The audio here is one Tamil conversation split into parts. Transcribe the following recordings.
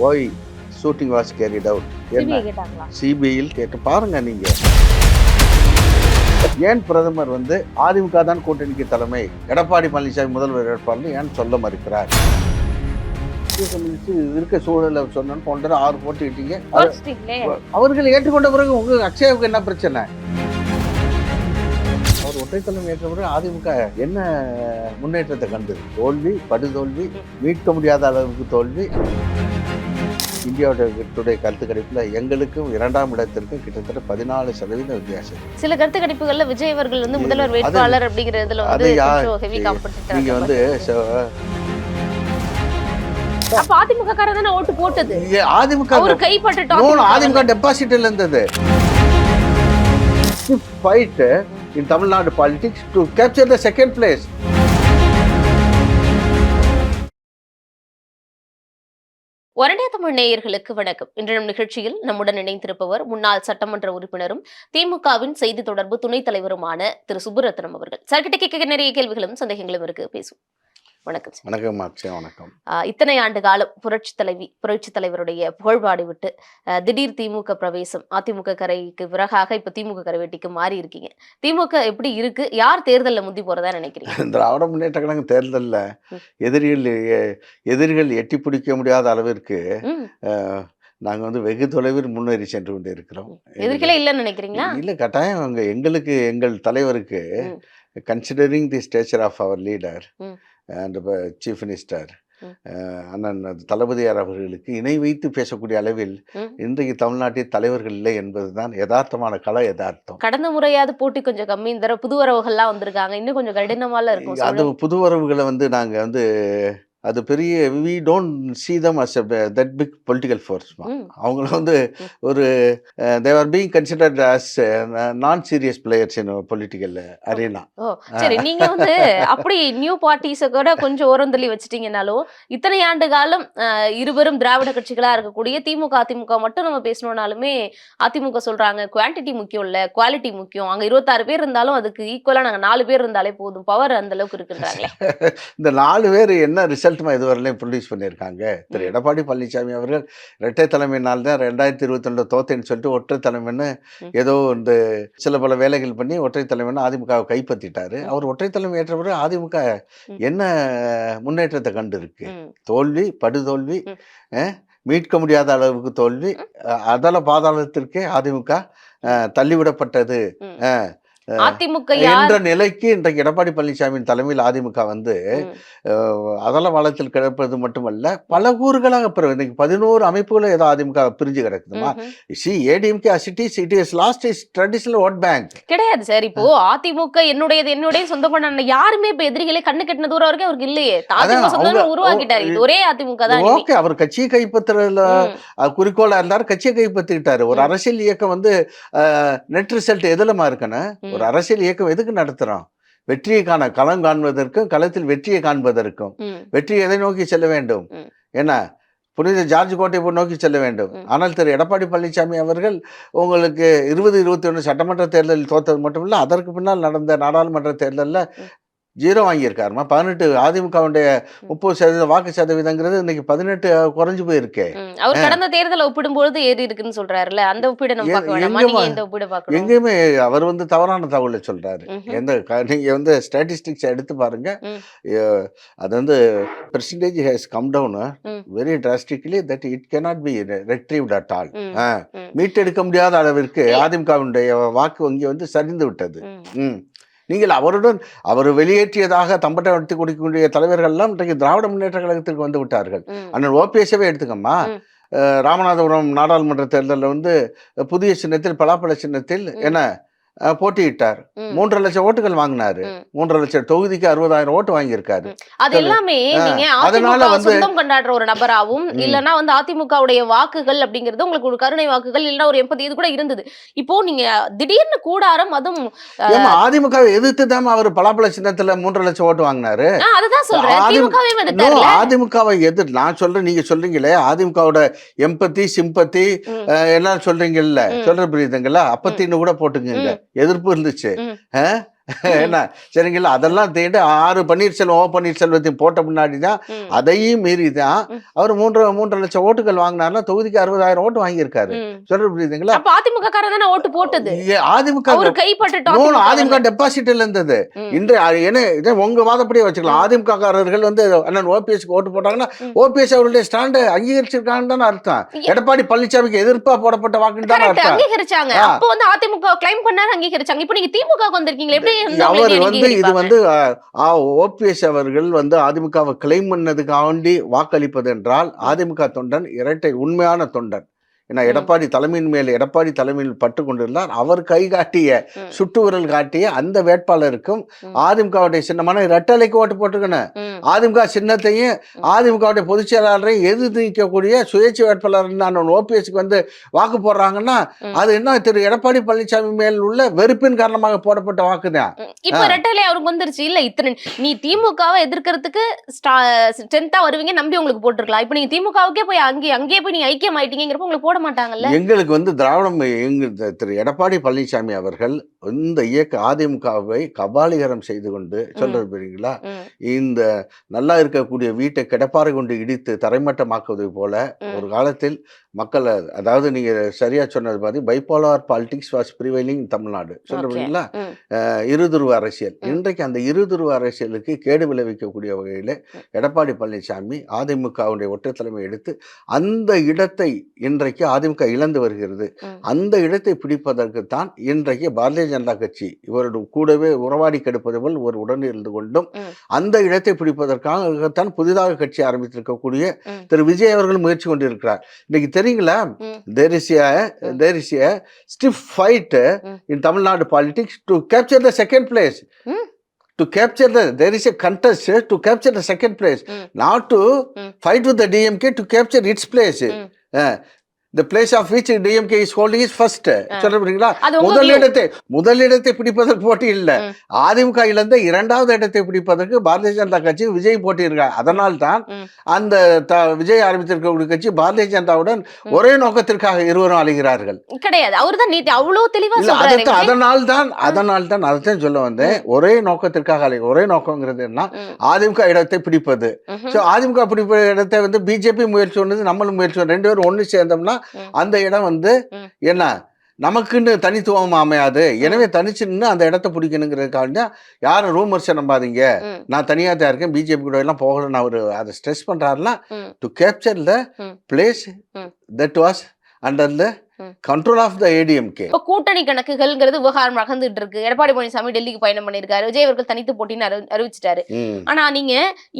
Y shooting was carried out என்ன சிபிஐயில் கேட்டு பாருங்க நீங்க. ஏன் பிரதமர் அதிமுக தான் கூட்டணிக்கு தலைமை, எடப்பாடி பழனிசாமி முதல்வர் வேட்பாளர் ஏன் சொல்ல மறுக்கிறார்? இருக்க சூழல சொன்னு 6 போட்டுக்கிட்டீங்க. அவர்கள் ஏற்றுக்கொண்ட பிறகு உங்க அக்ஷயாவுக்கு என்ன பிரச்சனை? அவர் ஒற்றை தலைமை ஏற்ற பிறகு அதிமுக என்ன முன்னேற்றத்தை கண்டது? தோல்வி, படுதோல்வி, மீட்க முடியாத அளவுக்கு தோல்வி. இந்தியாவுடைய கருத்து கணிப்புல எங்களுக்கும் 2ஆம் இடத்திற்கும் கிட்டத்தட்ட 14% வித்தியாசம். சில கருத்து கணிப்புகள்ல விஜய் அவர்கள் முதல்வர் வேட்பாளர் அப்படிங்கறதுல நீங்க அதிமுக காரர் தானே ஓட்டு போட்டது. அதிமுக ஒரு கைப்பற்ற அதிமுக டெபாசிட்ல இருந்தது. Fight in Tamil Nadu politics to capture the second place. ஒரண்டிய Tamil நேயர்களுக்கு வணக்கம். இன்றைய நிகழ்ச்சியில் நம்முடன் இணைந்திருப்பவர் முன்னாள் சட்டமன்ற உறுப்பினரும் திமுகவின் செய்தி தொடர்பு துணைத் தலைவருமான திரு சுப்புரத்னம் அவர்கள். சார்கிட்ட கேட்க நிறைய கேள்விகளும் சந்தேகங்களும் இருக்கு, பேசுவோம். வணக்கம். வணக்கம் அக்ஷயா. வணக்கம். இத்தனை ஆண்டு காலம் புரட்சி தலைவருடைய புகழ்பாடி விட்டு திடீர் திமுக பிரவேசம், அதிமுக கரைக்கு பிறகாக இப்ப திமுக கரைவேட்டிக்கு மாறி இருக்கீங்க. திமுக எப்படி இருக்கு? யார் தேர்தலில் முந்தி போறதா நினைக்கிறீங்க? திராவிட முன்னேற்ற கழக தேர்தலில் எதிரிகள் எட்டி பிடிக்க முடியாத அளவிற்கு நாங்க வெகு தொலைவில் முன்னேறி சென்று கொண்டு இருக்கிறோம். எதிர்களே இல்லைன்னு நினைக்கிறீங்களா? இல்ல, கட்டாயம் எங்கள் தலைவருக்கு considering the stature of our leader and chief minister அண்ணன் தளபதியார் அவர்களுக்கு இணை வைத்து பேசக்கூடிய அளவில் இன்றைக்கு தமிழ்நாட்டில் தலைவர்கள் இல்லை என்பதுதான் யதார்த்தமான யதார்த்தம். கடந்த முறையாவது போட்டி கொஞ்சம் கம்மி, இந்த புதுவரவுகள்லாம் வந்திருக்காங்க, இன்னும் கொஞ்சம் கடினமால இருக்கும். அது புதுவரவுகளை நாங்க அது பெரிய we don't see them as that big political force. அவங்கள ஒரு they are being considered as non-serious players in a political arena. சரி, நீங்க அப்படி நியூ பார்ட்டிஸை கூட கொஞ்சம் ஓரந்தள்ளி வச்சுட்டீங்கன்னாலும் இத்தனை ஆண்டு காலம் இருவரும் திராவிட கட்சிகளா இருக்கக்கூடிய திமுக அதிமுக மட்டும் நம்ம பேசணும்னாலுமே அதிமுக சொல்றாங்க குவான்டிட்டி முக்கியம் இல்ல, குவாலிட்டி முக்கியம். அங்க 26 பேர் இருந்தாலும் அதுக்கு ஈக்குவலா நாங்க 4 பேர் இருந்தாலே போதும், பவர் அந்த அளவுக்கு இருக்குன்றாங்களே. இந்த 4 பேர் என்ன ரிசல்ட் இதுவரையிலும் ப்ரொடியூஸ் பண்ணியிருக்காங்க? திரு எடப்பாடி பழனிசாமி அவர்கள் இரட்டை தலைமையினால் தான் 2022 தோத்தேன்னு சொல்லிட்டு ஒற்றை தலைமைன்னு ஏதோ சில பல வேலைகள் பண்ணி ஒற்றை தலைமைன்னு அதிமுகவை கைப்பற்றிட்டாரு. அவர் ஒற்றை தலைமை ஏற்ற பிறகு அதிமுக என்ன முன்னேற்றத்தை கண்டு இருக்கு? தோல்வி, படுதோல்வி, மீட்க முடியாத அளவுக்கு தோல்வி, அதல பாதாளத்திற்கே அதிமுக தள்ளிவிடப்பட்டது அதிமுக என்ற நிலைக்கு இன்றைக்கு எடப்பாடி பழனிசாமியின் தலைமையில் அதிமுக அதல வளத்தில் கிடப்பது மட்டுமல்ல, பல கூறுகளாக இன்னைக்கு 11 அமைப்புகளும் ஏதோ அதிமுக பிரிஞ்சு கிடக்குதுமா. ADMK it is lost is traditional vote bank கிடையாது சார். இப்போ அதிமுக என்னுடைய சொந்த பண்ண யாருமே இப்ப எதிரிகளே கண்ணு கட்டின தூரம் வரைக்கும் அவருக்கு இல்லையே. உருவாக்கிட்டாரு, இது ஒரே அதிமுக தான். ஓகே, அவர் கட்சியை கைப்பற்றுறதுல குறிக்கோளா இருந்தாரு, கட்சியை கைப்பற்றிட்டாரு. ஒரு அரசியல் இயக்கம் நெட் ரிசல்ட் எதுலமா இருக்கணும்? ஒரு அரசியல் இயக்கம் எதுக்கு நடத்துறோம்? வெற்றியை களம் காண்பதற்கும் களத்தில் வெற்றியை காண்பதற்கும். வெற்றி எதை நோக்கி செல்ல வேண்டும்? என்ன புனித ஜார்ஜ் கோட்டை நோக்கி செல்ல வேண்டும். ஆனால் திரு எடப்பாடி பழனிசாமி அவர்கள் உங்களுக்கு 2021 சட்டமன்ற தேர்தலில் தோத்தது மட்டுமில்லை, அதற்கு பின்னால் நடந்த நாடாளுமன்ற தேர்தலில் 0 வாங்கியிருக்காருமா. 18 அதிமுகவுடைய 30% வாக்கு சதவீதங்கிறது இன்னைக்கு 18 குறைஞ்சு போயிருக்கு. அவர் கடந்த தேர்தலை ஒப்பிடும்போது ஏறி இருக்குன்னு சொல்றாருல்ல, அந்த ஒப்பீடு நம்ம பார்க்க வேண்டாமா? நீங்க இந்த ஒப்பீடு பார்க்கணும். எங்கேயுமே அவர் தவறான தகவலை சொல்றாரு. நீங்க ஸ்டாட்டிஸ்டிக்ஸ் எடுத்து பாருங்க. அது percentage has come down very drastically that it cannot be retrieved at all. மீட்டெடுக்க முடியாத அளவிற்கு அதிமுகவுடைய வாக்கு வங்கி சரிந்து விட்டது. நீங்கள் அவர் வெளியேற்றியதாக தம்பட்டை நடத்தி கொடுக்கக்கூடிய தலைவர்கள்லாம் இன்றைக்கு திராவிட முன்னேற்ற கழகத்திற்கு வந்து விட்டார்கள். அண்ணன் ஓபிஎஸ்ஸவே எடுத்துக்கம்மா. ராமநாதபுரம் நாடாளுமன்ற தேர்தலில் புதிய சின்னத்தில் பலாப்பழ சின்னத்தில் போட்டியிட்டார். 3.5 லட்சம் ஓட்டுகள் வாங்கினாரு. 3.5 லட்சம் தொகுதிக்கு 60,000 ஓட்டு வாங்கியிருக்காரு. அது எல்லாமே அதனால சொந்தம் கொண்டாடுற ஒரு நபராவும் இல்லன்னா அதிமுகவுடைய வாக்குகள் அப்படிங்கிறது உங்களுக்கு ஒரு கருணை வாக்குகள் இல்லன்னா ஒரு எம்பதி இது கூட இருந்தது. இப்போ நீங்க திடீர்னு கூடாரம் அதுவும் அதிமுக எதிர்த்து தான் அவர் பலாப்பழ சின்னத்துல 3.5 லட்சம் ஓட்டு வாங்கினாரு. அதுதான் சொல்றேன். அதிமுகவை எதிர்த்து நான் சொல்றேன், நீங்க சொல்றீங்களே அதிமுகவோட எம்பத்தி சிம்பத்தி எல்லாம் சொல்றீங்கல்ல, சொல்ற புரியுதுங்களா? அப்பத்தின்னு கூட போட்டுங்க, எதிர்ப்பு இருந்துச்சு. என்ன சரிங்களா? அதெல்லாம் தேடி 6 பன்னீர்செல்வம் பன்னீர்செல்வத்தையும் போட்ட முன்னாடி தான் அதையும் மீறி தான் அவர் 3.5 லட்சம் ஓட்டுகள் வாங்கினார்னா தொகுதிக்கு 60,000 ஓட்டு வாங்கியிருக்காரு. சொல்ற புரியுதுங்களா? அப்ப அதிமுக காரன் தானே ஓட்டு போட்டது. அதிமுக அவரு கைப்பற்றட்டும். அதிமுக டெபாசிட்ல இருந்தது. இன்று என்ன உங்க வாதப்படியே வச்சுக்கலாம். அதிமுக காரர்கள் வந்து அண்ணன் ஓபிஎஸ்க்கு ஓட்டு போட்டாங்கன்னா ஓபிஎஸ் அவருடைய ஸ்டாண்டை அங்கீகரிச்சிருக்காங்கன்னு தானே அர்த்தம். எடப்பாடி பழனிசாமிக்கு எதிர்ப்பா போடப்பட்ட வாக்குன்னு தான் அர்த்தம். அங்கீகரிச்சாங்க. அப்போ வந்து அதிமுக கிளைம் பண்ணாரு, அங்கீகரிச்சாங்க. இப்போ நீங்க திமுக வந்திருக்கீங்க, எப்படி அவர் வந்து இது வந்து ஓபிஎஸ் அவர்கள் வந்து அதிமுகவை கிளைம் பண்ணதுக்காண்டி வாக்களிப்பது என்றால் அதிமுக தொண்டன் இரட்டை உண்மையான தொண்டன். ஏன்னா எடப்பாடி தலைமையில் பட்டு கொண்டிருந்தார். அவர் கை காட்டிய சுட்டு விரல் காட்டிய அந்த வேட்பாளருக்கும் அதிமுகவுடைய சின்னமான இரட்டலைக்கு ஓட்டு போட்டுக்கணும். அதிமுக சின்னத்தையும் அதிமுகவுடைய பொதுச் செயலாளரையும் எதிர்த்து நிற்கக்கூடிய சுயேட்சை வேட்பாளர் ஓபிஎஸ்க்கு வந்து வாக்கு போடுறாங்கன்னா அது என்ன திரு எடப்பாடி பழனிசாமி மேல் உள்ள வெறுப்பின் காரணமாக போடப்பட்ட வாக்கு தான். இப்ப இரட்டலை அவருக்கு வந்துருச்சு. இல்ல இத்தனை நீ திமுகவை எதிர்க்கிறதுக்கு ஸ்ட்ரென்த்தா வருவீங்க நம்பி உங்களுக்கு போட்டுருக்கலாம். இப்ப நீங்க திமுகவுக்கே போய் அங்கேயே போய் நீங்க ஐக்கியம் ஆயிட்டீங்கிறப்ப உங்களுக்கு போட மாட்டாங்கல்ல. எங்களுக்கு வந்து திரு எடப்பாடி பழனிசாமி அவர்கள் இந்த அதிமுகவை கபாலிகரம் செய்து கொண்டு சொல்றது புரியுங்களா? இந்த நல்லா இருக்கக்கூடிய வீட்டை கிடப்பாறை கொண்டு இடித்து தரைமட்டமாக்குவது போல ஒரு காலத்தில் மக்கள், அதாவது நீங்க சரியா சொன்னது மாதிரி bipolar politics was prevailing Tamil Nadu சொல்றீங்களா? இருதுருவ அரசியல். இன்றைக்கு அந்த இருதுருவ அரசியலுக்கு கேடு விளைவிக்கக்கூடிய வகையில் எடப்பாடி பழனிசாமி அதிமுகவுடைய ஒற்றை தலைமை எடுத்து அந்த இடத்தை இன்றைக்கு அதிமுக இழந்து வருகிறது. அந்த இடத்தை பிடிப்பதற்கு தான் இன்றைக்கு பாரதிய ஜனதா கட்சி இவருடைய கூடவே உறவாடி கெடுப்பது போல் ஒரு உடன் இருந்து கொண்டும் அந்த இடத்தை பிடிப்பதற்காகத்தான் புதிதாக கட்சி ஆரம்பித்திருக்கக்கூடிய திரு விஜய் அவர்கள் முயற்சி கொண்டிருக்கிறார். இன்னைக்கு தெரியுங்களா, there is a stiff fight in Tamil Nadu politics to capture the second place. There is a contest to capture the second place, not to fight with the DMK to capture its place. The place of which DMK is holding is first. சொல்றீங்களா? முதலிடத்தை பிடிப்பதற்கு போட்டி இல்லை. அதிமுக இழந்த இரண்டாவது இடத்தை பிடிப்பதற்கு பாரதிய ஜனதா கட்சி விஜய் போட்டியிருக்காங்க. அதனால் தான் அந்த விஜய் ஆரம்பித்திருக்கக்கூடிய கட்சி பாரதிய ஜனதாவுடன் ஒரே நோக்கத்திற்காக இருவரும் அழைகிறார்கள். கிடையாது, அவர் தான் நீதி அவ்வளவு தெளிவா சொல்றாரு. அதனால் தான் அதைத்தான் சொல்ல வந்தேன். ஒரே நோக்கத்திற்காக ஒரே நோக்கங்கிறது என்ன? அதிமுக இடத்தை பிடிப்பது. அதிமுக பிடிப்ப இடத்தை வந்து பிஜேபி முயற்சி ஒன்று, நம்மளும் முயற்சி, ரெண்டு பேரும் ஒன்று சேர்ந்தோம்னா அந்த இடம் வந்து என்ன நமக்குன்னு தனித்துவம் அமையாது. எனவே தனிச்சு நின்று அந்த இடத்த பிடிக்கணுங்கிறதுக்காக யாரும் ரூமர்ஸை நம்பாதீங்க, நான் தனியாக தான் இருக்கேன், பிஜேபி கூட எல்லாம் போகணும்னு அவர் அதை ஸ்ட்ரெஸ் பண்றாருன்னா to capture the place that was under the control of the ADMK. இப்போ கூட்டணி கணக்குகள்ங்கிறது விவகாரம் நடந்துட்டு இருக்கு. எடப்பாடி பழனிசாமி டெல்லிக்கு பயணம் பண்ணியிருக்காரு, விஜய் அவர்கள் தனித்து போட்டின்னு அறிவிச்சிட்டாரு. ஆனா நீங்க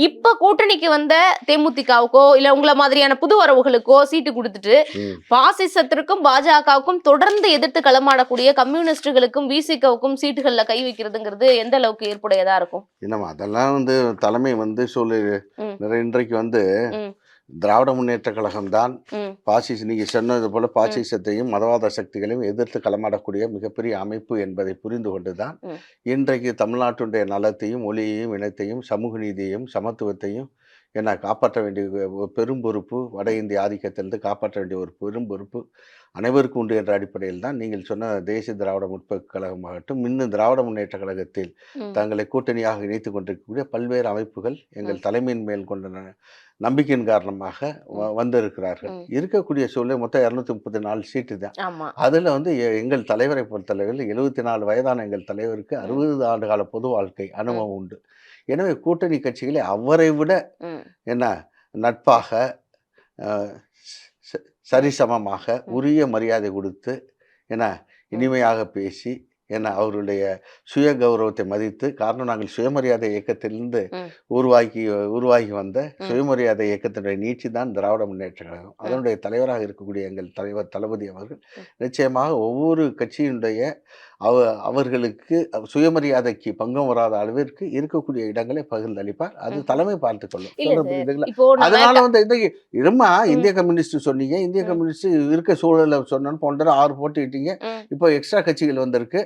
இப்ப கூட்டணிக்கு வந்த தேமுதிகவுக்கோ இல்ல உங்களை மாதிரியான புது வரவுகளுக்கோ சீட்டு கொடுத்துட்டு பாசிசத்திற்கும் பாஜகவுக்கும் தொடர்ந்து எதிர்த்து களமாடக்கூடிய கம்யூனிஸ்டுகளுக்கும் விசிகவுக்கும் சீட்டுகள்ல கை வைக்கிறதுங்கிறது எந்த அளவுக்கு ஏற்புடையதா இருக்கும்? என்னமா அதெல்லாம் வந்து தலைமை வந்து சொல்லு இன்றைக்கு வந்து திராவிட முன்னேற்ற கழகம் தான் நீங்க சொன்னது போல பாசிசத்தையும் மதவாத சக்திகளையும் எதிர்த்து களமாடக்கூடிய மிகப்பெரிய அமைப்பு என்பதை புரிந்து கொண்டுதான் இன்றைக்கு தமிழ்நாட்டுடைய நலத்தையும் ஒளியையும் இனத்தையும் சமூக நீதியையும் சமத்துவத்தையும் காப்பாற்ற வேண்டிய பெரும் பொறுப்பு, வட இந்திய ஆதிக்கத்திலிருந்து காப்பாற்ற வேண்டிய ஒரு பெரும் பொறுப்பு அனைவருக்கும் உண்டு என்ற அடிப்படையில் தான் நீங்கள் சொன்ன தேசிய திராவிட முற்போக்கு கழகமாகட்டும், இன்னும் திராவிட முன்னேற்ற கழகத்தில் தங்களை கூட்டணியாக இணைத்துக் கொண்டிருக்கக்கூடிய பல்வேறு அமைப்புகள் எங்கள் தலைமையின் மேல் கொண்ட நம்பிக்கையின் காரணமாக வந்திருக்கிறார்கள். இருக்கக்கூடிய சூழ்நிலை மொத்தம் 234 சீட்டு தான். அதுல வந்து எங்கள் தலைவரை பொறுத்தளவில் 74 வயதான எங்கள் தலைவருக்கு 60 ஆண்டு கால பொது வாழ்க்கை அனுபவம் உண்டு. எனவே கூட்டணி கட்சிகளை அவரை விட நட்பாக, சரிசமமாக, உரிய மரியாதை கொடுத்து இனிமையாக பேசி அவருடைய சுய கௌரவத்தை மதித்து, காரணம் நாங்கள் சுயமரியாதை இயக்கத்திலிருந்து உருவாகி வந்த சுயமரியாதை இயக்கத்தினுடைய நீட்சி தான் திராவிட முன்னேற்ற கழகம். அதனுடைய தலைவராக இருக்கக்கூடிய எங்கள் தலைவர் தளபதி அவர்கள் நிச்சயமாக ஒவ்வொரு கட்சியினுடைய அவர்களுக்கு சுயமரியாதைக்கு பங்கம் வராத அளவிற்கு இருக்கக்கூடிய இடங்களை பகிர்ந்தளிப்பார். அது தலைமை பார்த்துக் கொள்ளும். அதனால வந்து இந்திய கம்யூனிஸ்ட் சொன்னீங்க, இந்திய கம்யூனிஸ்ட் இருக்க சூழல சொன்னு போன்ற 6 போட்டிட்டீங்க. இப்போ எக்ஸ்ட்ரா கட்சிகள் வந்திருக்கு.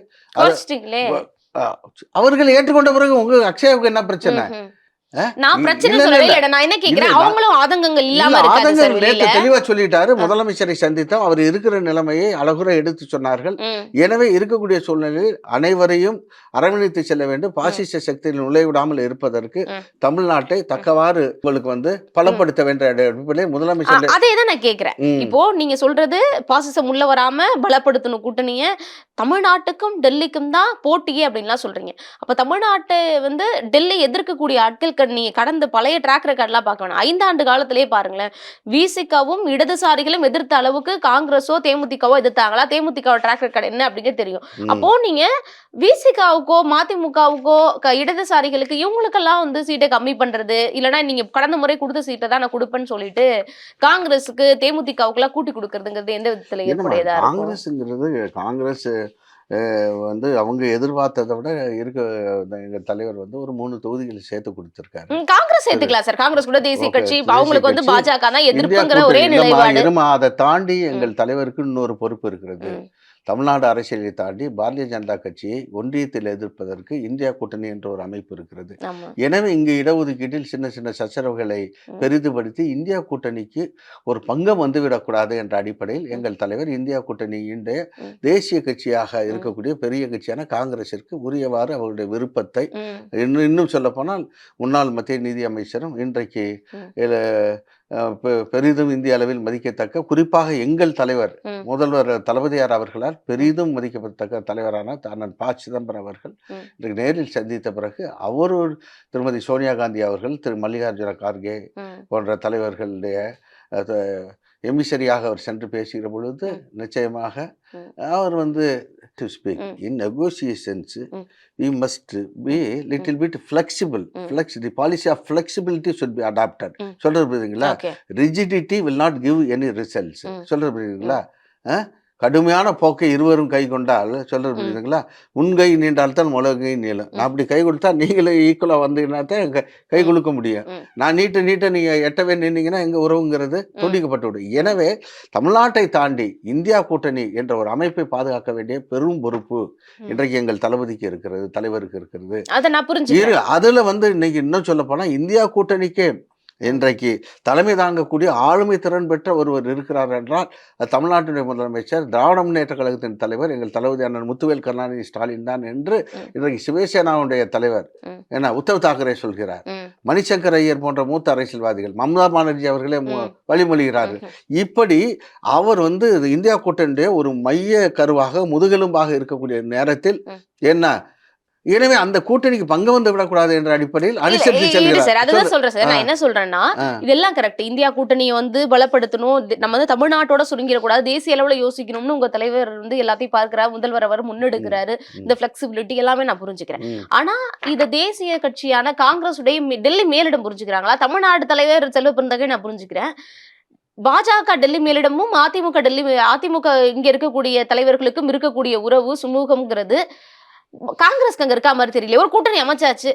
அவர்கள் ஏற்றுக்கொண்ட பிறகு உங்க அக்ஷயாவுக்கு என்ன பிரச்சனை? நான் பிரச்சனை இல்ல, சொல்லவே இல்ல. இல்ல. நான் என்ன கேக்குறேன், இல்ல, அவங்களும் ஆதங்கங்கள் இல்லாம இல்ல, இருக்காது சார் ஆதங்கங்கள் வெளியில. நேத்து தெளிவா சொல்லிட்டாரு. முதலமைச்சரை சந்தித்தோம். அவர் இருக்கிற நிலைமையை அழகுற எடுத்து சொன்னார்கள். எனவே இருக்கக்கூடிய சூழ்நிலையில் அனைவரையும் அரவணைத்து செல்ல வேண்டும். பாசிச சக்தியில் நுழைவிடாமல் இருப்பதற்கு தமிழ்நாட்டை தக்கவாறு உங்களுக்கு பலப்படுத்த வேண்டிய அடிப்படையில் முதலமைச்சர் அதேதான் நான் கேக்குறேன். இப்போ நீங்க சொல்றது பாசிசம் உள்ள வராம பலப்படுத்தணும் கூட்டணிய, தமிழ்நாட்டுக்கும் டெல்லிக்கும் தான் போட்டியே அப்படின்லாம் சொல்றீங்க. அப்ப தமிழ்நாட்டை டெல்லி எதிர்க்கக்கூடிய ஆட்கள் நீங்க கடந்த பழைய ட்ராக் ரெக்கார்ட்லாம் பார்க்க வேணாம். 5 ஆண்டு காலத்திலே பாருங்களேன், விசிகாவும் இடதுசாரிகளும் எதிர்த்த அளவுக்கு காங்கிரஸோ தேமுதிகவோ எதிர்த்தாங்களா? தேமுதிக ட்ராக் ரெக்கார்ட் என்ன அப்படிங்கிறது தெரியும். அப்போ நீங்க விசிகாவுக்கோ மதிமுகவுக்கோ இடதுசாரிகளுக்கு இவங்களுக்கெல்லாம் சீட்டை கம்மி பண்றது, இல்லைன்னா நீங்க கடந்த முறை கொடுத்த சீட்டை தான் நான் கொடுப்பேன்னு சொல்லிட்டு காங்கிரஸுக்கு தேமுதிகவுக்கு எல்லாம் கூட்டி கொடுக்கறதுங்கிறது எந்த விதத்துல ஏற்புடையதா இருக்கும்? காங்கிரஸ்ங்கிறது காங்கிரஸ் அவங்க எதிர்பார்த்ததை விட எங்க தலைவர் ஒரு 3 தொகுதிகளை சேர்த்து கொடுத்திருக்காரு. காங்கிரஸ் சேர்த்துக்கலாம் சார். காங்கிரஸ் கூட தேசிய கட்சி, அவங்களுக்கு கட்சி, பாஜக தான் இந்தியா எதிர்ப்புங்கிற ஒரே கூட்டணி நிலைப்பாடு. அதை தாண்டி எங்கள் தலைவருக்கு இன்னொரு பொறுப்பு இருக்கிறது. தமிழ்நாடு அரசியலை தாண்டி பாரதிய ஜனதா கட்சியை ஒன்றியத்தில் எதிர்ப்பதற்கு இந்தியா கூட்டணி என்ற ஒரு அமைப்பு இருக்கிறது. எனவே இங்கு இடஒதுக்கீட்டில் சின்ன சின்ன சச்சரவுகளை பெரிதுபடுத்தி இந்தியா கூட்டணிக்கு ஒரு பங்கம் வந்துவிடக்கூடாது என்ற அடிப்படையில் எங்கள் தலைவர் இந்தியா கூட்டணியின் தேசிய கட்சியாக இருக்கக்கூடிய பெரிய கட்சியான காங்கிரசிற்கு உரியவாறு அவருடைய விருப்பத்தை, இன்னும் சொல்ல போனால் முன்னாள் மத்திய நிதி அமைச்சரும் இன்றைக்கு பெரிதும் இந்திய அளவில் மதிக்கத்தக்க, குறிப்பாக எங்கள் தலைவர் முதல்வர் தளபதியார் அவர்களால் பெரிதும் மதிக்கப்படத்தக்க தலைவரான அண்ணன் ப. சிதம்பரம் அவர்கள் இன்றைக்கு நேரில் சந்தித்த பிறகு அவர் திருமதி சோனியா காந்தி அவர்கள், திரு மல்லிகார்ஜுன கார்கே போன்ற தலைவர்களுடைய எமிசரியாக அவர் சென்று பேசுகிற பொழுது நிச்சயமாக அவர் to speak in negotiations we must be little bit flexible. The policy of flexibility should be adopted. சொல்றது புரியுதுங்களா? Rigidity will not give any results. சொல்றது புரியுதுங்களா? கடுமையான போக்கை இருவரும் கை கொண்டால், சொல்றது புரியுதுங்களா, முன்கை நீண்டால் தான் முழங்கை நீளும். நான் அப்படி கை கொடுத்தா நீங்களே ஈக்குவலா வந்தீங்கன்னா தான் கை கொடுக்க முடியும். நான் நீட்ட நீங்க எட்டவே நின்னீங்கன்னா எங்க உறவுங்கிறது துண்டிக்கப்பட்டு விடும். எனவே தமிழ்நாட்டை தாண்டி இந்தியா கூட்டணி என்ற ஒரு அமைப்பை பாதுகாக்க வேண்டிய பெரும் பொறுப்பு இன்றைக்கு எங்கள் தளபதிக்கு இருக்கிறது, தலைவருக்கு இருக்கிறது. அதுல இன்னைக்கு இன்னும் சொல்ல போனா இந்தியா கூட்டணிக்கே இன்றைக்கு தலைமை தாங்கக்கூடிய ஆளுமை திறன் பெற்ற ஒருவர் இருக்கிறார் என்றால் தமிழ்நாட்டுடைய முதலமைச்சர், திராவிட முன்னேற்ற கழகத்தின் தலைவர், எங்கள் தளபதி அண்ணன் முத்துவேல் கருணாநிதி ஸ்டாலின் தான் என்று இன்றைக்கு சிவசேனாவுடைய தலைவர் உத்தவ் தாக்கரே சொல்கிறார். மணிசங்கர் ஐயர் போன்ற மூத்த அரசியல்வாதிகள், மம்தா பானர்ஜி அவர்களே வழிமொழிகிறார்கள். இப்படி அவர் இந்தியா கூட்டணியுடைய ஒரு மைய கருவாக, முதுகெலும்பாக இருக்கக்கூடிய நேரத்தில் எனவே அந்த கூட்டணிக்கு பங்கு வந்து விடக்கூடாது என்ற அடிப்படையில் அனுசரித்து செல்கிறார். அதுதான் சொல்றேன் சார். நான் என்ன சொல்றேன்னா, இதெல்லாம் கரெக்ட். இந்தியா கூட்டணியை பலப்படுத்தணும், நம்ம தமிழ்நாட்டோட சுருங்கிடக்கூடாது, தேசிய அளவுல யோசிக்கணும்னு உங்க தலைவர் எல்லாத்தையும் பார்க்கிறார், முதல்வர் அவர் முன்னெடுக்கிறாரு. இந்த பிளெக்சிபிலிட்டி எல்லாமே நான் புரிஞ்சுக்கிறேன். ஆனா இத தேசிய கட்சியான காங்கிரஸ் உடைய டெல்லி மேலிடம் புரிஞ்சுக்கிறாங்களா? தமிழ்நாடு தலைவர் செல்வ பெருந்தகை நான் புரிஞ்சுக்கிறேன். பாஜக டெல்லி மேலிடமும் அதிமுக இங்க இருக்கக்கூடிய தலைவர்களுக்கும் இருக்கக்கூடிய உறவு சுமூகம்ங்கிறது காங்கிரஸ்க்கு அங்க இருக்கா மாதிரி தெரியல. ஒரு கூட்டணி அமைச்சாச்சு,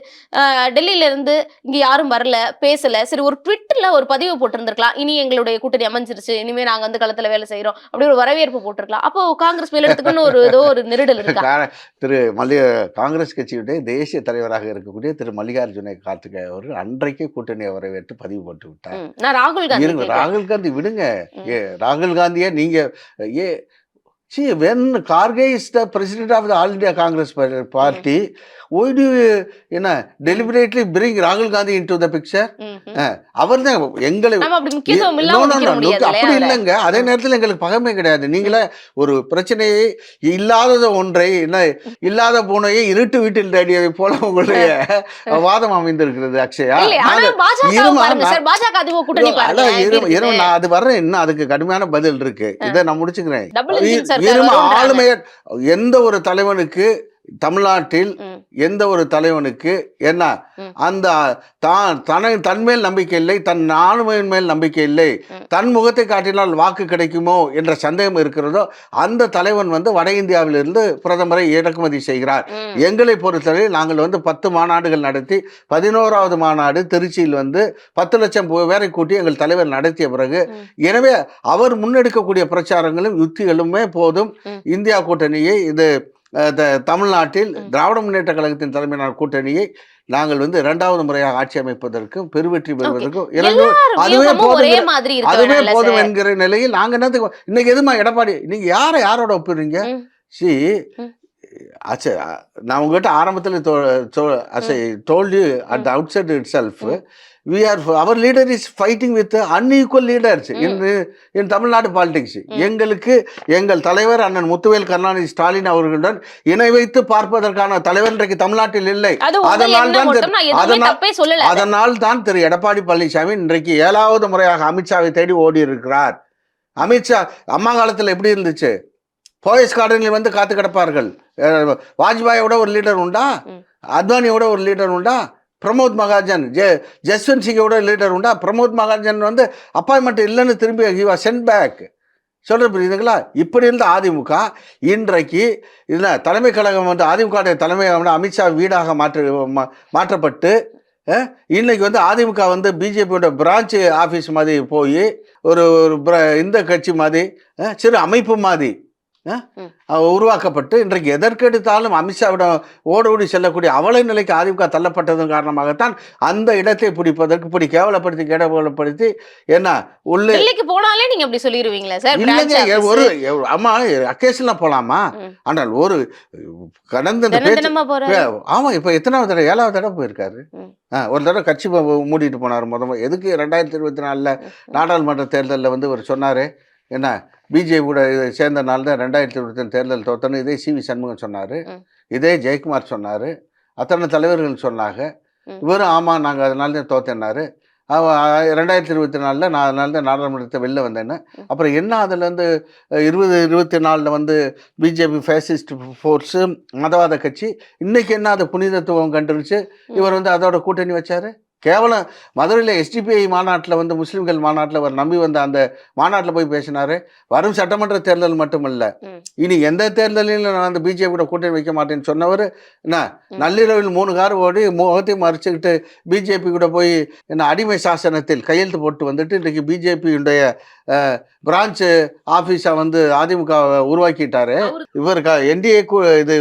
டெல்லியில இருந்து இங்க யாரும் வரல, பேசல, சரி ஒரு ட்விட்டர்ல ஒரு பதிவு போட்டிருந்திருக்கலாம், இனி எங்களுடைய கூட்டணி அமைஞ்சிருச்சு, இனிமே நாங்க களத்துல வேலை செய்யறோம், அப்படி ஒரு வரவேற்பு போட்டிருக்கலாம். அப்போ காங்கிரஸ் மேலிடத்துக்குன்னு ஏதோ ஒரு நெருடல் இருக்கா? காங்கிரஸ் கட்சியுடைய தேசிய தலைவராக இருக்கக்கூடிய திரு மல்லிகார்ஜுன கார்கே அவர்கள் அன்றைக்கே கூட்டணியை வரவேற்று பதிவு போட்டு விட்டார். நான் ராகுல் காந்தி விடுங்க, ராகுல் காந்தியை நீங்க See, when Karge is the president of the All India Congress Party, why do you deliberately bring Rahul Gandhi into the picture? அவர் தான் எங்களை அப்படி இல்லைங்க. அதே நேரத்தில் எங்களுக்கு பகமே கிடையாது. நீங்களே ஒரு பிரச்சனையை இல்லாதத ஒன்றை இல்லாத பூனையை இருட்டு வீட்டில் தேடியதை போல உங்களுடைய வாதம் அமைந்திருக்கிறது. அக்ஷயா, நான் அது வர்றேன், இன்னும் அதுக்கு கடுமையான பதில் இருக்கு. இதை நான் முடிச்சுக்கிறேன். ஆளுமைய எந்த ஒரு தலைவனுக்கு தமிழ்நாட்டில் எந்த ஒரு தலைவனுக்கு அந்த தன்மேல் நம்பிக்கை இல்லை, தன் ஆளுமையின் மேல் நம்பிக்கை இல்லை, தன் முகத்தை காட்டினால் வாக்கு கிடைக்குமோ என்ற சந்தேகம் இருக்கிறதோ அந்த தலைவன் வட இந்தியாவிலிருந்து பிரதமரை இறக்குமதி செய்கிறார். எங்களை பொறுத்தவரை நாங்கள் 10 மாநாடுகள் நடத்தி 11வது மாநாடு திருச்சியில் 10 லட்சம் பேரை கூட்டி எங்கள் தலைவர் நடத்திய பிறகு, எனவே அவர் முன்னெடுக்கக்கூடிய பிரச்சாரங்களும் யுக்திகளுமே போதும் இந்தியா கூட்டணியை தமிழ்நாட்டில் திராவிட முன்னேற்ற கழகத்தின் தலைமையிலான கூட்டணியை நாங்கள் வந்து 2வது முறையாக ஆட்சி அமைப்பதற்கும் பெருவெற்றி ஓகே. பெறுவதற்கும் எனக்கு எல்லார் அதுவே வியூகமும் ஒரே போதுங்கிற மாதிரி இருக்க அதுவே வேணாம்ல போதும் சார்? என்கிற நிலையில் நாங்க என்னத்துக்கு இன்னைக்கு எதுமா எடப்பாடி நீங்க யாரோட ஒப்பிடுறீங்க? ம், சி ம், அச்ச நான் உங்ககிட்ட ஆரம்பத்தில் as I ம், told you at ம், the outset itself, ம், our leader is fighting with unequal leaders ம், in தமிழ்நாடு பாலிடிக்ஸ். ம். எங்களுக்கு எங்கள் தலைவர் அண்ணன் முத்துவேல் கருணாநிதி ஸ்டாலின் அவர்களுடன் இணை வைத்து பார்ப்பதற்கான தலைவர் இன்றைக்கு தமிழ்நாட்டில் இல்லை. அது உங்க அதனால் எண்ணம் தான் மட்டும், நான் எதுவுமே தப்பே சொல்லல அத. அதனால் தான் திரு எடப்பாடி பழனிசாமி இன்றைக்கு 7வது முறையாக அமித்ஷாவை தேடி ஓடி இருக்கிறார். அமித்ஷா அம்மா காலத்தில் எப்படி இருந்துச்சு? போயஸ் கார்டனில் வந்து காத்து கிடப்பார்கள். வாஜ்பாயோட ஒரு லீடர் உண்டா? ம். அத்வானியோட ஒரு லீடர் உண்டா? பிரமோத் மகாஜன் ஜஸ்வந்த் சிங்கோட லீடர் உண்டா? பிரமோத் மகாஜன் வந்து அப்பாயின்மெண்ட் இல்லைன்னு திரும்பி ஹி வாஸ் சென்ட் பேக். சொல்ற புரியுதுங்களா? இப்படி இருந்த அதிமுக இன்றைக்கு இல்லை தலைமை கழகம் வந்து அதிமுக தலைமை அமித்ஷா வீடாக மாற்றப்பட்டு இன்னைக்கு வந்து அதிமுக வந்து பிஜேபியோட பிரான்ச் ஆஃபீஸ் மாதிரி போய் ஒரு இந்த கட்சி மாதிரி சிறு அமைப்பு மாதிரி உருவாக்கப்பட்டு இன்றைக்கு எதற்கெடுத்தாலும் அமித்ஷாவிடம் ஓடோடி செல்லக்கூடிய அவல நிலைக்கு அதிமுக தள்ளப்பட்டதன் காரணமாகத்தான் அந்த இடத்தை பிடிப்பதற்கு இப்படி கேவலப்படுத்தி என்ன உள்ளே போனாலே நீங்க அப்படி சொல்லிடுவீங்களா சார்? இல்லைங்க, ஒரு அம்மா அக்கேஷன்லாம் போலாமா? ஆனால் ஒரு கடந்த ஆமா இப்ப எத்தனாவது தடவை 7வது தடவை போயிருக்காரு. ஒரு தடவை கட்சி மூடிட்டு போனார். முதல்ல எதுக்கு 2024 நாடாளுமன்ற தேர்தலில் வந்து இவர் சொன்னாரு என்ன பிஜேபி கூட சேர்ந்த நாள் தான் 2020 தேர்தல் தோத்தன்னு இதே சிவி சண்முகம் சொன்னார், இதே ஜெயக்குமார் சொன்னார், அத்தனை தலைவர்கள் சொன்னாங்க. இவரும் ஆமாம் நாங்கள் அதனால தான் தோத்தேன்னாரு. 2024 நான் அதனால தான் நாடாளுமன்றத்தை வெளில வந்தேன்னு. அப்புறம் என்ன அதுலேருந்து 2024 வந்து பிஜேபி ஃபேசிஸ்ட் ஃபோர்ஸு மதவாத கட்சி இன்னைக்கு என்ன அது புனிதத்துவம் கண்டுருச்சு? இவர் வந்து அதோட கூட்டணி வச்சார். கேவலம் மதுரையில் எஸ்டிபிஐ மாநாட்டில் வந்து முஸ்லீம்கள் மாநாட்டில் அவர் நம்பி வந்த அந்த மாநாட்டில் போய் பேசினார். வரும் சட்டமன்ற தேர்தல் மட்டுமல்ல, இனி எந்த தேர்தலிலும் நான் அந்த பிஜேபி கூட கூட்டணி வைக்க மாட்டேன்னு சொன்னவர் என்ன நள்ளிரவில் 3 கார் ஓடி முகத்தையும் மறைச்சிக்கிட்டு பிஜேபி கூட போய் என்ன அடிமை சாசனத்தில் கையெழுத்து போட்டு வந்துட்டு இன்றைக்கு பிஜேபியுடைய பிரான்ச் ஆஃபீஸை வந்து அதிமுக உருவாக்கிட்டாரு. இவர் என்டிஏ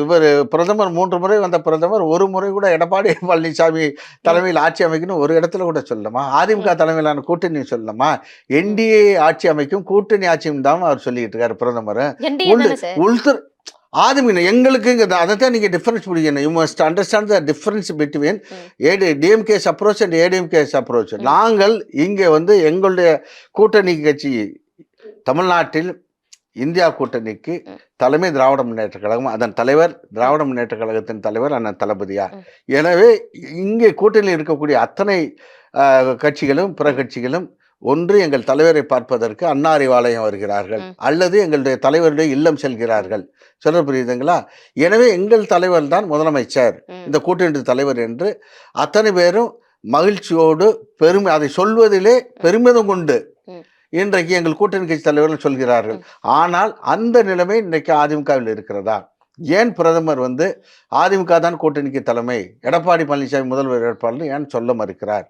இவர் பிரதமர் 3 முறை வந்த பிரதமர் ஒரு முறை கூட எடப்பாடி பழனிசாமி தலைமையில் ஆட்சி அமைக்கணும் ஒரு இடத்துல கூட சொல்லலாமா? அதிமுக தலைமையிலான கூட்டணி சொல்லலாமா? என்டிஏ ஆட்சி அமைக்கும் கூட்டணி ஆட்சியும் தான் அவர் சொல்லிட்டு இருக்காரு பிரதமர். உள்துறை ஆதிமின எங்களுக்கு அதைத்தான் நீங்கள் டிஃபரன்ஸ் பிடிக்கணும். You must understand the difference between DMK's approach and ADMK's approach. நாங்கள் இங்கே வந்து எங்களுடைய கூட்டணி கட்சி தமிழ்நாட்டில் இந்தியா கூட்டணிக்கு தலைமை திராவிட முன்னேற்ற கழகம், அதன் தலைவர் திராவிட முன்னேற்ற கழகத்தின் தலைவர் அண்ணன் தளபதியார். எனவே இங்கே கூட்டணியில் இருக்கக்கூடிய அத்தனை கட்சிகளும் பிற கட்சிகளும் ஒன்று எங்கள் தலைவரை பார்ப்பதற்கு அண்ணா அறிவாலயம் வருகிறார்கள், அல்லது எங்களுடைய தலைவருடைய இல்லம் செல்கிறார்கள். சொல்ல புரியுதுங்களா? எனவே எங்கள் தலைவர் தான் முதலமைச்சர், இந்த கூட்டணி தலைவர் என்று அத்தனை பேரும் மகிழ்ச்சியோடு பெருமை அதை சொல்வதிலே பெருமிதம் கொண்டு இன்றைக்கு எங்கள் கூட்டணி கட்சி தலைவர்கள் சொல்கிறார்கள். ஆனால் அந்த நிலைமை இன்றைக்கு அதிமுகவில் இருக்கிறதா? ஏன் பிரதமர் வந்து அதிமுக தான் கூட்டணிக்கு தலைமை, எடப்பாடி பழனிசாமி முதல்வர் வேட்பாளர் ஏன் சொல்ல மறுக்கிறார்?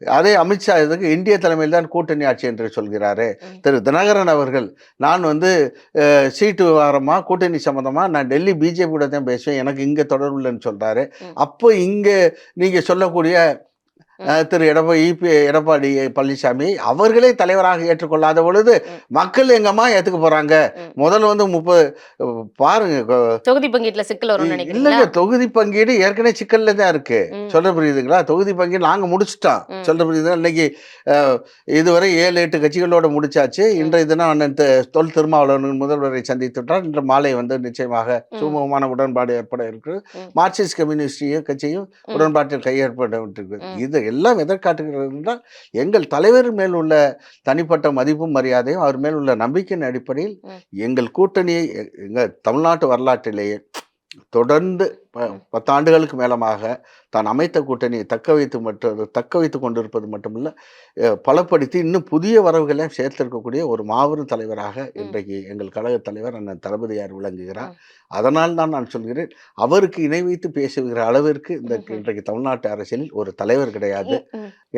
அதே அமித்ஷா இதுக்கு இந்திய தலைமையில் தான் கூட்டணி ஆட்சி என்று சொல்கிறாரு. திரு தினகரன் அவர்கள் நான் வந்து சீட்டு விவகாரமா கூட்டணி சம்பந்தமா நான் டெல்லி பிஜேபி கூட தான் பேசுவேன், எனக்கு இங்கே தொடர்பு இல்லைன்னு சொல்றாரு. அப்போ இங்கே நீங்க சொல்லக்கூடிய திரு எடப்பாடி பழனிசாமி அவர்களே தலைவராக ஏற்றுக்கொள்ளாத பொழுது மக்கள் எங்கம்மா ஏத்துக்க போறாங்க? முதல்ல வந்து 30 பாருங்க தொகுதி பங்கீட்டுல சிக்கல் வரும் இல்லைங்க. தொகுதி பங்கீடு ஏற்கனவே சிக்கல்ல தான் இருக்கு. சொல்ல புரியுதுங்களா? தொகுதி பங்கீடு நாங்க முடிச்சுட்டோம். சொல்ல புரியுதுங்களா? இன்னைக்கு இதுவரை 7-8 கட்சிகளோட முடிச்சாச்சு. இன்றைய தினம் அண்ணன் தொல் திருமாவளவன் முதல்வரை சந்தித்துட்டார். இன்று மாலை வந்து நிச்சயமாக சுமூகமான உடன்பாடு ஏற்பட இருக்கு. மார்க்சிஸ்ட் கம்யூனிஸ்ட் கட்சியும் உடன்பாட்டில் கையேற்பட விட்டு இது எல்லாம் எதற்காட்டுகிறது என்றால் எங்கள் தலைவர் மேல் உள்ள தனிப்பட்ட மதிப்பும் மரியாதையும் அவர் மேல் உள்ள நம்பிக்கையின் அடிப்படையில் எங்கள் கூட்டணியை எங்கள் தமிழ்நாட்டு வரலாற்றிலேயே தொடர்ந்து 10 ஆண்டுகளுக்கு மேலமாக தான் அமைத்த கூட்டணியை தக்க வைத்து கொண்டிருப்பது மட்டுமல்ல, பலப்படுத்தி இன்னும் புதிய வரவுகளையும் சேர்த்திருக்கக்கூடிய ஒரு மாபெரும் தலைவராக இன்றைக்கு எங்கள் கழக தலைவர் அண்ணன் தளபதியார் விளங்குகிறார். அதனால் தான் நான் சொல்கிறேன், அவருக்கு இணை வைத்து பேசுகிற அளவிற்கு இன்றைக்கு தமிழ்நாட்டு அரசியலில் ஒரு தலைவர் கிடையாது.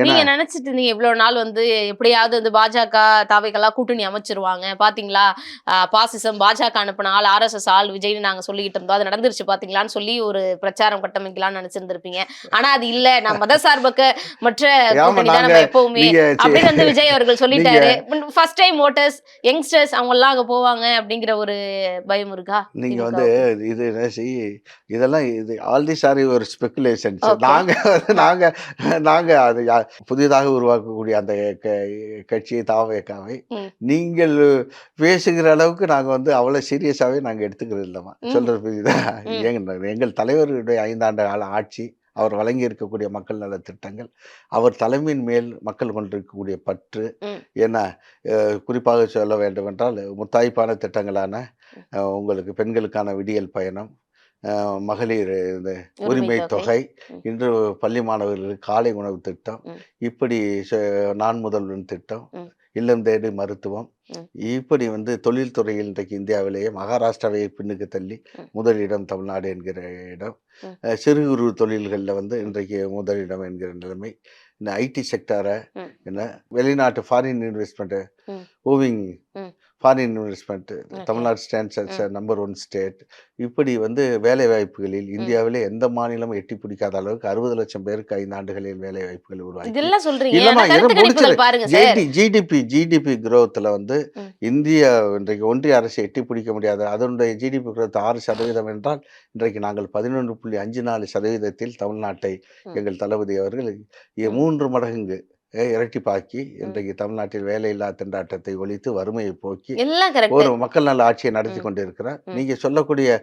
நீங்க நினைச்சிட்டு இருந்தீங்க இவ்வளவு நாள் வந்து எப்படியாவது வந்து பாஜக தாவைக்கெல்லாம் கூட்டணி அமைச்சிருவாங்க, பாத்தீங்களா பாசிசம் பாஜக அனுப்பின ஆள் RSS ஆள் விஜய்னு நாங்க சொல்லிக்கிட்டு இருந்தோம், அது நடந்துருச்சு பாத்தீங்களான்னு சொல்லி ஒரு பிரச்சாரம் கட்டமைக்கலாம்னு நினைச்சிருந்திருப்பீங்க. ஆனா அது இல்ல, நான் மதசார்பற்ற மற்ற ஆமா கூட்டணி தான் நாங்க நம்ம எப்பவுமே நீங்க அப்படின்னு வந்து விஜய் அவர்கள் நீங்க சொல்லிட்டாரு. ஃபர்ஸ்ட் டைம் ஓட்டர்ஸ், யங்ஸ்டர்ஸ் அவங்க எல்லாம் அங்க போவாங்க அப்படிங்கிற ஒரு பயம் இருக்கா நீங்க வந்து திமுகவுக்கு? இது என்ன இதெல்லாம் இது all these are your speculations. Okay. நாங்க நாங்க நாங்க அது புதிதாக உருவாக்கக்கூடிய அந்த கட்சியை தாவேக்காவை ம். நீங்கள் பேசுகிற அளவுக்கு நாங்க வந்து அவ்வளவு சீரியஸாவே நாங்க எடுத்துக்கிறது இல்லம்மா. ம். சொல்றது புரியுதா? ம். எங்கள் தலைவருடைய 5 ஆண்டு கால ஆட்சி, அவர் வழங்கி இருக்கக்கூடிய மக்கள் நல திட்டங்கள், அவர் தலைமையின் மேல் மக்கள் கொண்டிருக்கக்கூடிய பற்று, ம். ஏன்னா குறிப்பாக சொல்ல வேண்டுமென்றால் முத்தாய்ப்பான திட்டங்களான உங்களுக்கு பெண்களுக்கான விடியல் பயணம், மகளிர் இந்த உரிமை உரிமை தொகை. தொகை, ம். இன்று பள்ளி மாணவர்களுக்கு காலை உணவு திட்டம், ம். இப்படி நான் முதல்வன் திட்டம், ம். இல்லம் தேடி மருத்துவம், ம். இப்படி வந்து தொழில் துறையில் இன்றைக்கு இந்தியாவிலேயே மகாராஷ்டிராவை பின்னுக்கு தள்ளி ம். முதலிடம் தமிழ்நாடு என்கிற இடம், ம். சிறு குறு தொழில்களில் வந்து இன்றைக்கு முதலிடம் என்கிற நிலைமை, இந்த ஐடி செக்டாரை ம். என்ன வெளிநாட்டு ஃபாரின் இன்வெஸ்ட்மெண்ட் ம். மூவிங் ம். Foreign investment okay. Tamil Nadu stands as ம். Number 1 state. இப்படி வந்து வேலை வாய்ப்புகளில் ம். இந்தியாவிலே எந்த மாநிலமும் எட்டி பிடிக்காத அளவுக்கு 60 லட்சம் பேருக்கு 5 ஆண்டுகளில் வேலை வாய்ப்புகள் உருவாக்கி, இதெல்லாம் சொல்றீங்க. இல்லம்மா ஆனா இதை கருத்து முடிச்சிரு. கணிப்புகள் பாருங்க சார். ஜிடிபி growthல வந்து ம். இந்தியா இன்றைக்கு ஒன்றிய அரசு எட்டி பிடிக்க முடியாது. அதனுடைய ஜிடிபி growth 6% என்றால் இன்றைக்கு நாங்கள் 11.54% தமிழ்நாட்டை ம். எங்கள் தளபதி அவர்கள் ம். 3 மடங்கு இரட்டிப்பாக்கி ம். இன்றைக்கு தமிழ்நாட்டில் வேலையில்லா திண்டாட்டத்தை ஒழித்து வறுமையை போக்கி எல்லாம் கரெக்ட். ஒரு மக்கள் நல ஆட்சியை நடத்தி ம். கொண்டிருக்கிறார். ம். நீங்க சொல்லக்கூடிய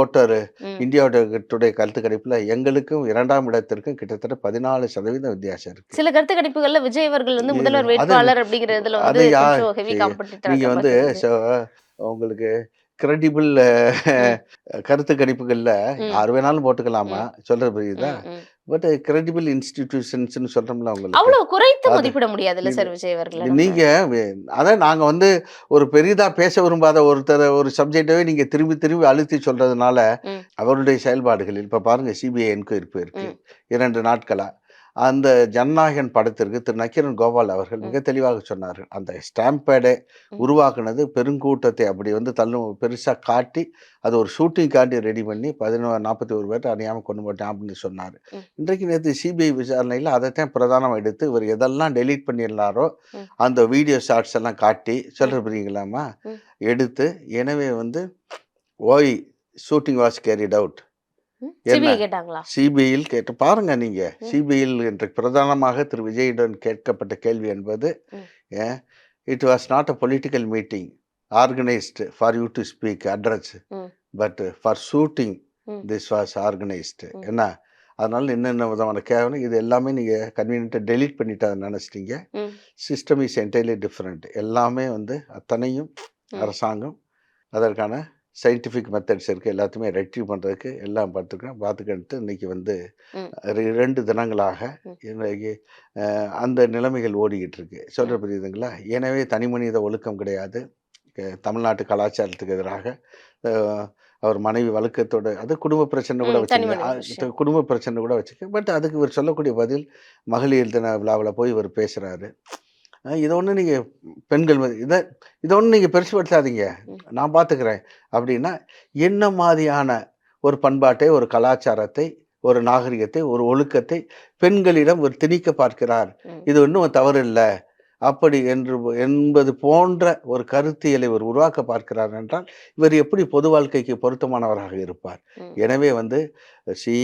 ஓட்டர் ம். இந்தியாவுடைய கருத்து கணிப்புல எங்களுக்கும் 2ஆம் இடத்திற்கும் கிட்டத்தட்ட 14% வித்தியாசம் இருக்கு. சில கருத்து கணிப்புகள்ல விஜய் அவர்கள் வந்து இது முதல்வர் அது வேட்பாளர் அப்படிங்கிறதுல வந்து அதை கொஞ்சம் ஹெவி காம்படிட்டர் நீங்க இருக்க வந்து மாதிரி தெரியுது. உங்களுக்கு கிரெடிபிள் ம். கருத்து கணிப்புகள்ல ம். யார் வேணாலும் போட்டுக்கலாமா? ம். சொல்றது புரியுதா? ம். ம். பட் கிரெடிபிள் இன்ஸ்டிடியூஷன்ஸ்னு சொல்றோம்ல உங்களுக்கு. அவ்வளவு குறைத்து அது மதிப்பிட முடியாதுல்ல இது சார் விஜய் அவர்கள நம்ம. நீங்க அதான் நாங்க வந்து ஒரு பெரிதா பேச விரும்பாத ஒருத்தர் ஒரு சப்ஜெக்டவே நீங்க திரும்பி திரும்பி அழுத்தி சொல்றதுனால ம். அவருடைய செயல்பாடுகளில் இப்ப பாருங்க சிபிஐ என்கொயரி போயிருக்கு ம். 2 நாட்களா. அந்த ஜனநாயகன் படத்திற்கு திரு நக்கீரன் கோபால் அவர்கள் ம். மிக தெளிவாக சொன்னார்கள். அந்த ஸ்டாம்ப் பேடை ம். உருவாக்குனது பெருங்கூட்டத்தை அப்படி வந்து பெருசா காட்டி அது ஒரு ஷூட்டிங்காண்டி ரெடி பண்ணி 41 பேர்ட்ட அறியாம கொண்டு போட்டேன் அப்படின்னு சொன்னாரு. ம். இன்றைக்கு நேற்று சிபிஐ விசாரணையில் அதைத்தான் பிரதானமா எடுத்து இவர் எதெல்லாம் டெலீட் பண்ணியிருந்தாரோ ம். அந்த வீடியோ ஷார்ட்ஸ் எல்லாம் காட்டி ம். சொல்ற புரியுங்களாமா ம். எடுத்து, எனவே வந்து why shooting was carried out என்ன சிபிஐ கேட்டாங்களா? சிபிஐயில் கேட்டு பாருங்க நீங்க. ம். சிபிஐயில் இன்று பிரதானமாக திரு விஜயுடன் கேட்கப்பட்ட கேள்வி என்பது, ம். It was not a political meeting organised for you to speak address, ம். பட் ஃபார் ஷூட்டிங் ம். திஸ் வாஸ் ஆர்கனைஸ்டு ம். என்ன. அதனால என்னென்ன விதமான கேவலம் இது எல்லாமே நீங்க கன்வீனியன்ட்டாக டெலீட் பண்ணிட்டு அதை நினச்சிட்டீங்க. ம். System is entirely different. எல்லாமே வந்து அத்தனையும் ம். அரசாங்கம் அதற்கான சயின்டிஃபிக் மெத்தட்ஸ் இருக்குது. எல்லாத்தையுமே ரெக்டிவ் பண்ணுறதுக்கு எல்லாம் பார்த்துக்கிட்டு இன்றைக்கி வந்து ம். 2 தினங்களாக ம். இன்றைக்கு அந்த நிலைமைகள் ஓடிக்கிட்டு இருக்கு. சொல்கிற ம். புரியுதுங்களா? எனவே தனி மனித ஒழுக்கம் கிடையாது. தமிழ்நாட்டு கலாச்சாரத்துக்கு எதிராக அவர் மனைவி வழக்கத்தோட அது குடும்ப பிரச்சனை கூட தனிமனித வச்சுக்க விஷயம். குடும்ப பிரச்சனை கூட வச்சுக்க. பட் அதுக்கு இவர் சொல்லக்கூடிய பதில் மகளிர் தின விழாவில் போய் இவர் பேசுகிறாரு. இதை ஒன்று நீங்கள் பெண்கள் இதை ஒன்று நீங்கள் பெருசுபடுத்தாதீங்க, ம். நான் பார்த்துக்கிறேன் அப்படின்னா என்ன மாதிரியான ஒரு பண்பாட்டை, ஒரு கலாச்சாரத்தை, ஒரு நாகரிகத்தை, ஒரு ஒழுக்கத்தை பெண்களிடம் ஒரு திணிக்க பார்க்கிறார். ம். இது ஒன்றும் தவறு இல்லை அப்படி என்பது போன்ற ஒரு கருத்தியலை இவர் உருவாக்க பார்க்கிறார் என்றால் இவர் எப்படி பொது வாழ்க்கைக்கு பொருத்தமானவராக இருப்பார்? ம். எனவே வந்து see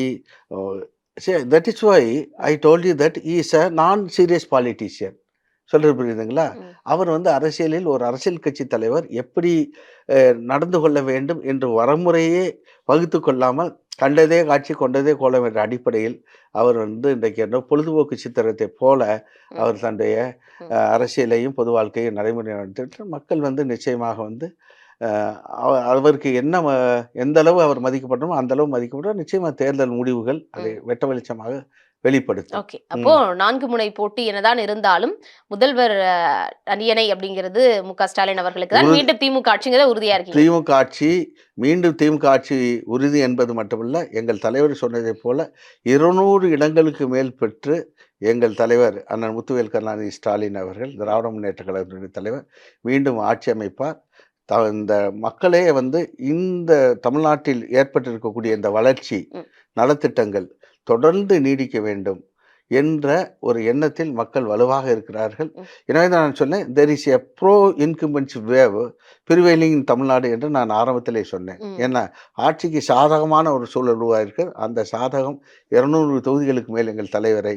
that is why I told you that he is a non serious politician. சொல்றது புரியுதுங்களா? ம். அவர் வந்து அரசியலில் ஒரு அரசியல் கட்சி தலைவர் எப்படி நடந்து கொள்ள வேண்டும் என்று வரமுறையே வகுத்து கொள்ளாமல் கண்டதே காட்சி கொண்டதே கோலம் என்ற அடிப்படையில் அவர் வந்து இன்றைக்கு என்ன பொழுதுபோக்கு சித்திரத்தை போல ம். அவர் தன்னுடைய ம். அரசியலையும் பொது வாழ்க்கையும் நடைமுறை நடத்திட்டு மக்கள் வந்து நிச்சயமாக வந்து அவருக்கு என்ன எந்த அளவு அவர் மதிக்கப்படணுமோ அந்த அளவு மதிக்கப்படும். நிச்சயமா தேர்தல் முடிவுகள் அதை ம். வெட்ட வெளிச்சமாக வெளிப்படுத்தும். ஓகே. அப்போ 4 முனை போட்டி என்னதான் இருந்தாலும் முதல்வர் அரியணை அப்படிங்கிறது மு.க. ஸ்டாலின் அவர்களுக்கு தான். மீண்டும் திமுக ஆட்சிங்கிறத உறுதியா இருக்கீங்க. திமுக ஆட்சி மீண்டும் திமுக ஆட்சி உறுதி என்பது மட்டுமல்ல, எங்கள் தலைவர் சொன்னதைப் போல 200 இடங்களுக்கு மேல் பெற்று எங்கள் தலைவர் அண்ணன் முத்துவேல் கருணாநிதி ஸ்டாலின் அவர்கள் திராவிட முன்னேற்ற கழகத்தினுடைய தலைவர் மீண்டும் ஆட்சி அமைப்பார். இந்த மக்களே வந்து இந்த தமிழ்நாட்டில் ஏற்பட்டிருக்கக்கூடிய இந்த வளர்ச்சி, நலத்திட்டங்கள் தொடர்ந்து நீடிக்க வேண்டும் என்ற ஒரு எண்ணத்தில் மக்கள் வலுவாக இருக்கிறார்கள். எனவே தான் நான் சொன்னேன், there is a pro incumbency wave prevailing in Tamil Nadu என்று நான் ஆரம்பத்திலே சொன்னேன். ஏன்னா ஆட்சிக்கு சாதகமான ஒரு சூழல் உருவாயிருக்கு. அந்த சாதகம் 200 தொகுதிகளுக்கு மேல் எங்கள் தலைவரை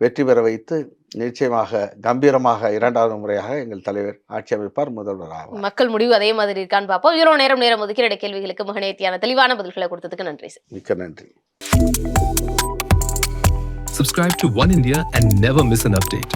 வெற்றி பெற வைத்து நிச்சயமாக கம்பீரமாக 2வது முறையாக எங்கள் தலைவர் ஆட்சி அமைப்பார், முதல்வர் ஆவார். மக்கள் முடிவு அதே மாதிரி இருக்கான்னு பார்ப்போம். இவ்வளவு நேரம் ஒதுக்கி கேள்விகளுக்கு மிக நேர்த்தியான தெளிவான பதில்களை கொடுத்ததுக்கு நன்றி சார். மிக்க நன்றி. Subscribe to One India and never miss an update.